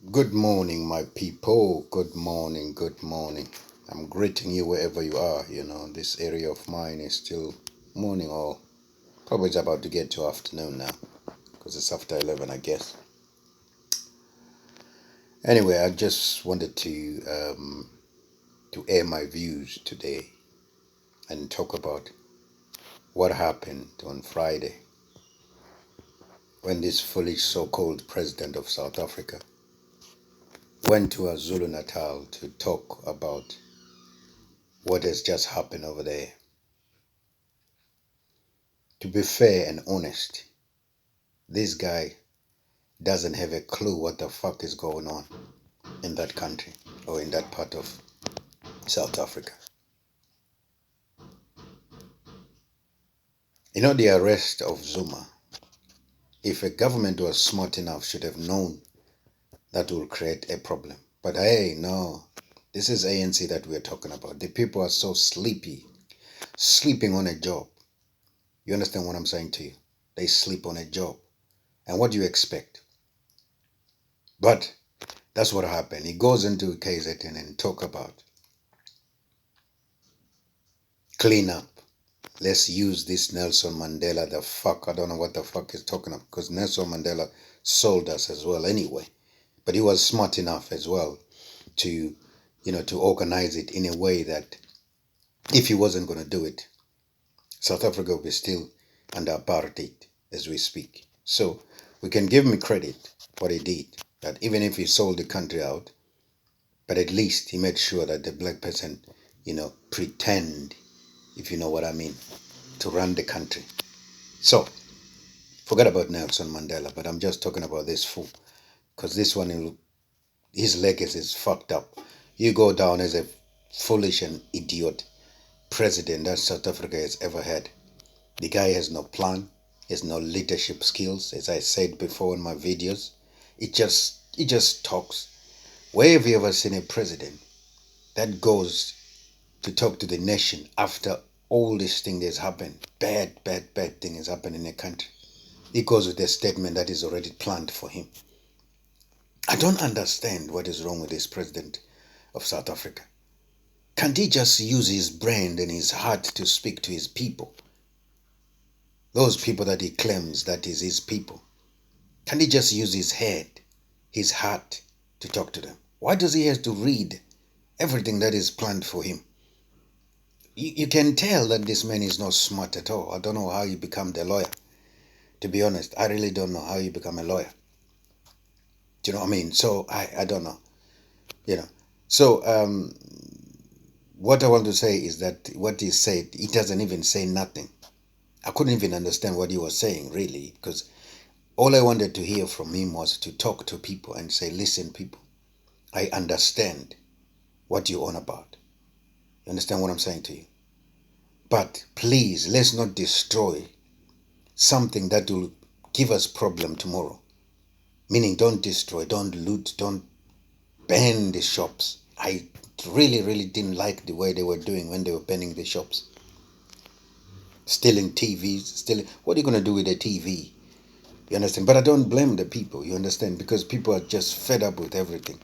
Good morning, my people. Good morning, good morning. I'm greeting you wherever you are. This area of mine is still morning, or probably it's about to get to afternoon now because it's after 11, I guess. Anyway, I just wanted to air my views today and talk about what happened on Friday when this foolish so-called president of South Africa went to Zulu Natal to talk about what has just happened over there. To be fair and honest, this guy doesn't have a clue what the fuck is going on in that country or in that part of South Africa. The arrest of Zuma, if a government was smart enough, should have known that will create a problem. But hey, no, this is ANC that we're talking about. The people are so sleepy, sleeping on a job. You understand what I'm saying to you? They sleep on a job. And what do you expect? But that's what happened. He goes into KZN and talk about clean up. Let's use this Nelson Mandela, the fuck. I don't know what the fuck he's talking about because Nelson Mandela sold us as well anyway. But he was smart enough as well to, to organize it in a way that if he wasn't going to do it, South Africa would be still under apartheid as we speak. So we can give him credit what he did. That even if he sold the country out, but at least he made sure that the black person, pretend, if you know what I mean, to run the country. So, forget about Nelson Mandela, but I'm just talking about this fool. Because this one, his legacy is fucked up. You go down as a foolish and idiot president that South Africa has ever had. The guy has no plan, has no leadership skills, as I said before in my videos. He just talks. Where have you ever seen a president that goes to talk to the nation after all this thing that's happened? Bad thing has happened in a country. He goes with a statement that is already planned for him. I don't understand what is wrong with this president of South Africa. Can't he just use his brain and his heart to speak to his people? Those people that he claims that is his people. Can't he just use his head, his heart to talk to them? Why does he have to read everything that is planned for him? You can tell that this man is not smart at all. I don't know how you become the lawyer. To be honest, I really don't know how you become a lawyer. Do you know what I mean? So I don't know. So what I want to say is that what he said, he doesn't even say nothing. I couldn't even understand what he was saying, really, because all I wanted to hear from him was to talk to people and say, listen, people, I understand what you're on about. You understand what I'm saying to you? But please, let's not destroy something that will give us problem tomorrow. Meaning, don't destroy, don't loot, don't burn the shops. I really didn't like the way they were doing when they were burning the shops. Stealing TVs, what are you going to do with a TV? You understand? But I don't blame the people, you understand? Because people are just fed up with everything.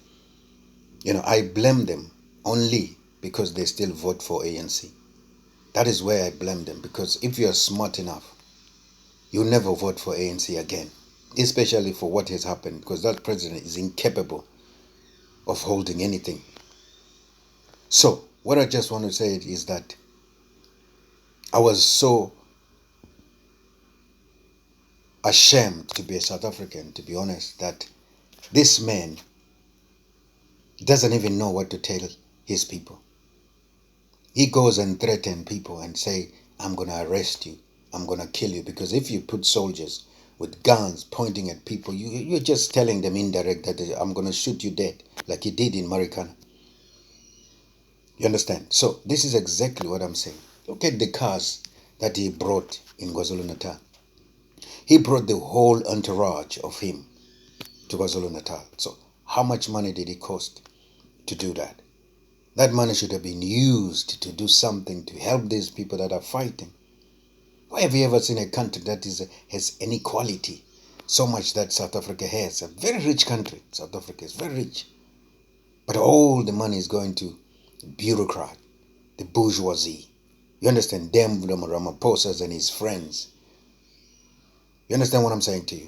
I blame them only because they still vote for ANC. That is where I blame them, because if you are smart enough, you'll never vote for ANC again, especially for what has happened, because that president is incapable of holding anything. So, what I just want to say is that I was so ashamed to be a South African, to be honest, that this man doesn't even know what to tell his people. He goes and threatens people and say, I'm going to arrest you, I'm going to kill you, because if you put soldiers with guns pointing at people, you're just telling them indirect that I'm going to shoot you dead, like he did in Marikana. You understand? So this is exactly what I'm saying. Look at the cars that he brought in KwaZulu-Natal. He brought the whole entourage of him to KwaZulu-Natal. So how much money did it cost to do that? That money should have been used to do something to help these people that are fighting. Why have you ever seen a country that has inequality? So much that South Africa has. A very rich country. South Africa is very rich. But all the money is going to bureaucrat, the bourgeoisie. You understand? Them, Ramaphosa and his friends. You understand what I'm saying to you?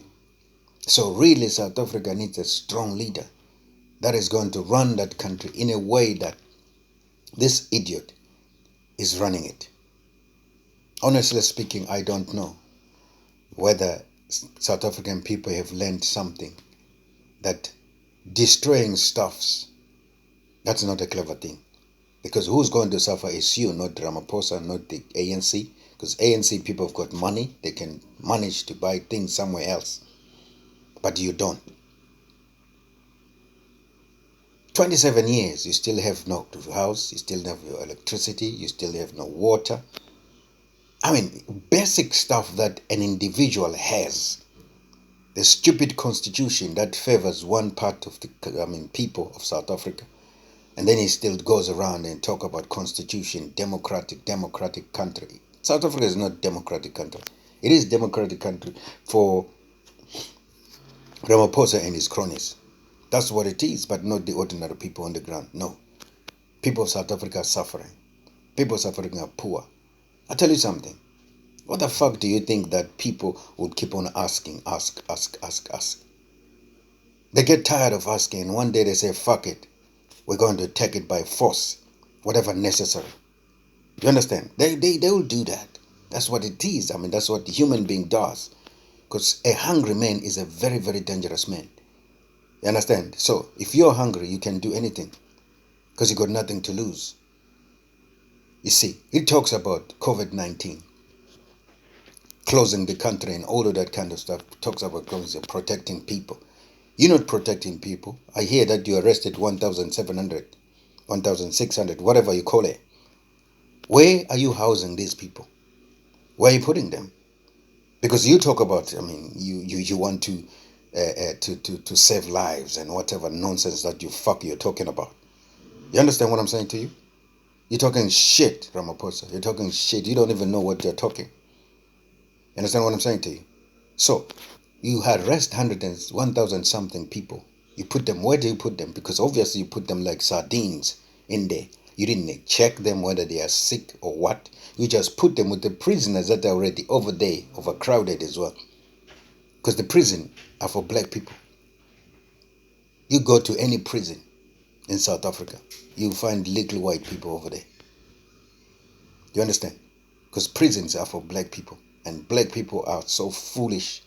So really, South Africa needs a strong leader that is going to run that country in a way that this idiot is running it. Honestly speaking, I don't know whether South African people have learned something that destroying stuffs, that's not a clever thing. Because who's going to suffer is you, not Ramaphosa, not the ANC. Because ANC people have got money, they can manage to buy things somewhere else. But you don't. 27 years, you still have no house, you still have your electricity, you still have no water. I mean, basic stuff that an individual has. The stupid constitution that favors one part of the people of South Africa. And then he still goes around and talk about constitution, democratic country. South Africa is not democratic country. It is democratic country for Ramaphosa and his cronies. That's what it is, but not the ordinary people on the ground. No. People of South Africa are suffering. People of South Africa are poor. I'll tell you something. What the fuck do you think that people would keep on asking, ask? They get tired of asking, and one day they say, fuck it. We're going to take it by force, whatever necessary. You understand? They will do that. That's what it is. I mean, that's what the human being does. Because a hungry man is a very, very dangerous man. You understand? So, if you're hungry, you can do anything. Because you got nothing to lose. You see, it talks about COVID-19. Closing the country and all of that kind of stuff. It talks about protecting people. You're not protecting people. I hear that you arrested 1,700, 1,600, whatever you call it. Where are you housing these people? Where are you putting them? Because you talk about, I mean, you want to save lives and whatever nonsense that you're talking about. You understand what I'm saying to you? You're talking shit, Ramaphosa. You're talking shit. You don't even know what you're talking. You understand what I'm saying to you? So, you arrest 1,000 something people. You put them, where do you put them? Because obviously you put them like sardines in there. You didn't check them whether they are sick or what. You just put them with the prisoners that are already over there, overcrowded as well. Because the prison are for black people. You go to any prison in South Africa, you find little white people over there. You understand? Because prisons are for black people. And black people are so foolish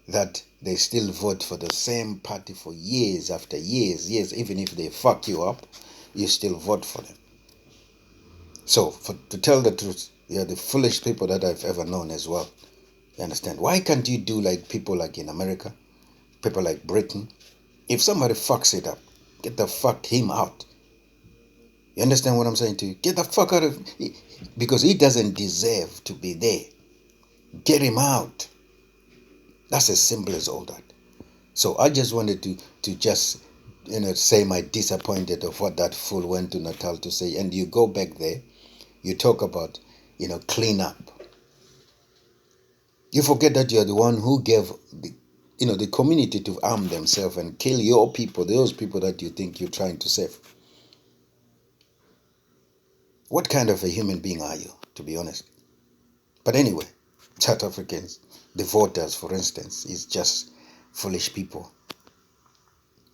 that they still vote for the same party for years after years. Even if they fuck you up, you still vote for them. So, to tell the truth, you're the foolish people that I've ever known as well. You understand? Why can't you do like people like in America, people like Britain? If somebody fucks it up, get the fuck him out. You understand what I'm saying to you? Get the fuck out of... Because he doesn't deserve to be there. Get him out. That's as simple as all that. So I just wanted to just, say my disappointed of what that fool went to Natal to say. And you go back there, you talk about, clean up. You forget that you're the one who gave the community to arm themselves and kill your people, those people that you think you're trying to save. What kind of a human being are you, to be honest? But anyway, South Africans, the voters, for instance, is just foolish people.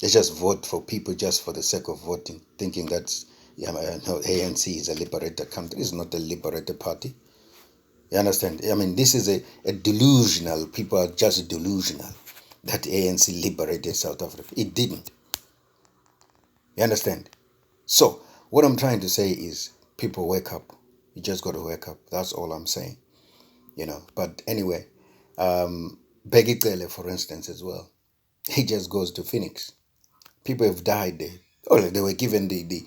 They just vote for people just for the sake of voting, thinking that ANC is a liberator country. It's not a liberator party. You understand? I mean, this is a delusional. People are just delusional that ANC liberated South Africa. It didn't. You understand? So, what I'm trying to say is, people wake up. You just got to wake up. That's all I'm saying. But anyway, Bheki Cele, for instance, as well. He just goes to Phoenix. People have died there. Oh, they were given the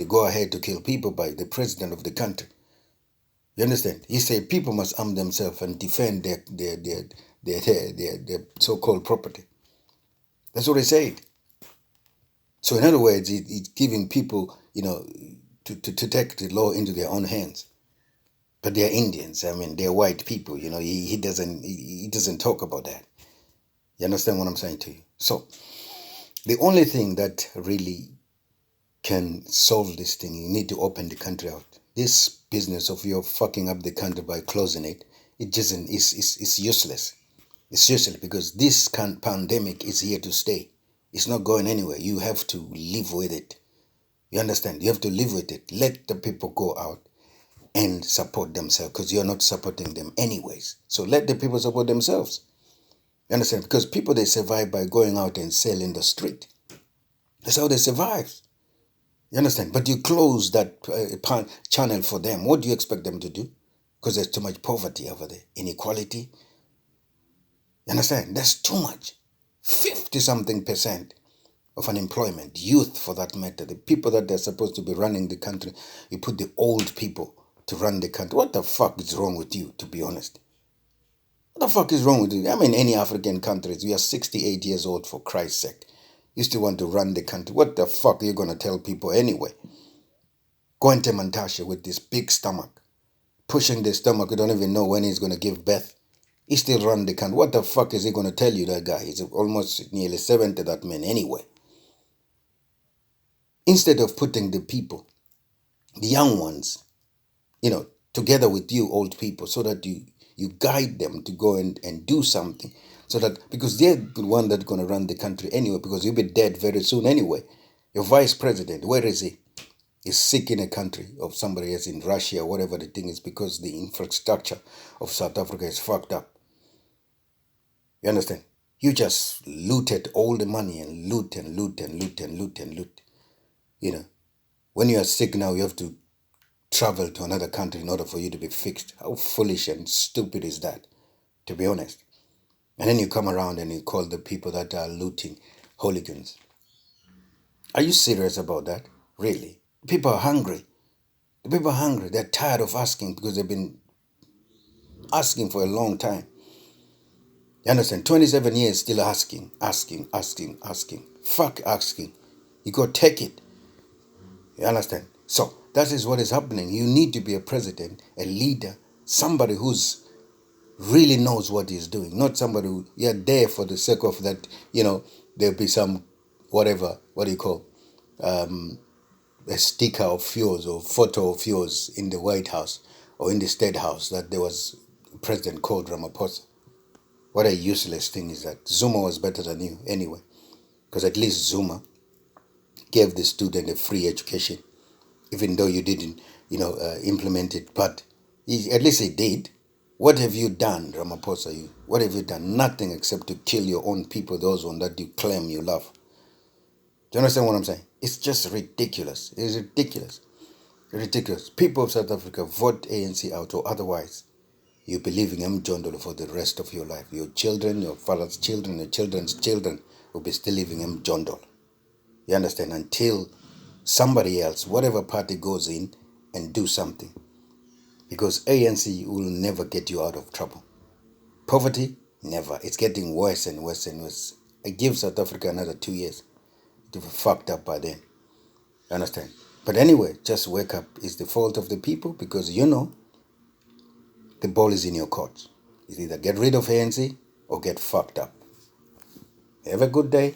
go ahead to kill people by the president of the country. You understand? He said people must arm themselves and defend their so-called property. That's what he said. So in other words, he's giving people, to take the law into their own hands. But they're Indians. I mean, they're white people. He doesn't talk about that. You understand what I'm saying to you? So the only thing that really can solve this thing, you need to open the country out. This business of you fucking up the country by closing it, it just is useless. It's useless because this pandemic is here to stay. It's not going anywhere. You have to live with it. You understand? You have to live with it. Let the people go out and support themselves because you're not supporting them anyways. So let the people support themselves. You understand? Because people, they survive by going out and sell in the street. That's how they survive. You understand? But you close that channel for them. What do you expect them to do? Because there's too much poverty over there. Inequality. You understand? There's too much. 50-something% of unemployment. Youth, for that matter. The people that they're supposed to be running the country. You put the old people to run the country. What the fuck is wrong with you, to be honest? What the fuck is wrong with you? I mean, any African countries, we are 68 years old, for Christ's sake. You still want to run the country. What the fuck are you going to tell people anyway? Going to Mantashe with this big stomach, pushing the stomach, you don't even know when he's going to give birth. He still run the country. What the fuck is he going to tell you, that guy? He's almost nearly 70, that man, anyway. Instead of putting the people, the young ones, together with you old people, so that you guide them to go and do something, so that, because they're the one that's going to run the country anyway, because you'll be dead very soon anyway. Your vice president, where is he? He's sick in a country of somebody else, in Russia, whatever the thing is, because the infrastructure of South Africa is fucked up. You understand? You just looted all the money and loot and loot and loot and loot and loot. When you are sick now, you have to travel to another country in order for you to be fixed. How foolish and stupid is that, to be honest? And then you come around and you call the people that are looting hooligans. Are you serious about that? Really? People are hungry. The people are hungry. They're tired of asking, because they've been asking for a long time. You understand? 27 years still asking. Fuck asking. You go take it. You understand? So that is what is happening. You need to be a president, a leader, somebody who's really knows what he's doing, not somebody who, you're there for the sake of that, there'll be some, whatever, what do you call, a sticker of yours or photo of yours in the White House or in the State House that there was a president called Ramaphosa. What a useless thing is that. Zuma was better than you anyway, because at least Zuma gave the student a free education, even though you didn't, implement it. But at least he did. What have you done, Ramaphosa? What have you done? Nothing except to kill your own people, those ones that you claim you love. Do you understand what I'm saying? It's just ridiculous. It's ridiculous. Ridiculous. People of South Africa, vote ANC out, or otherwise you'll be living Mjondolo for the rest of your life. Your children, your father's children, your children's children will be still living Mjondolo. You understand? Until somebody else, whatever party, goes in and do something. Because ANC will never get you out of trouble. Poverty, never. It's getting worse and worse and worse. I give South Africa another 2 years. It will be fucked up by then. You understand? But anyway, just wake up. It's the fault of the people, because the ball is in your court. It's either get rid of ANC or get fucked up. Have a good day.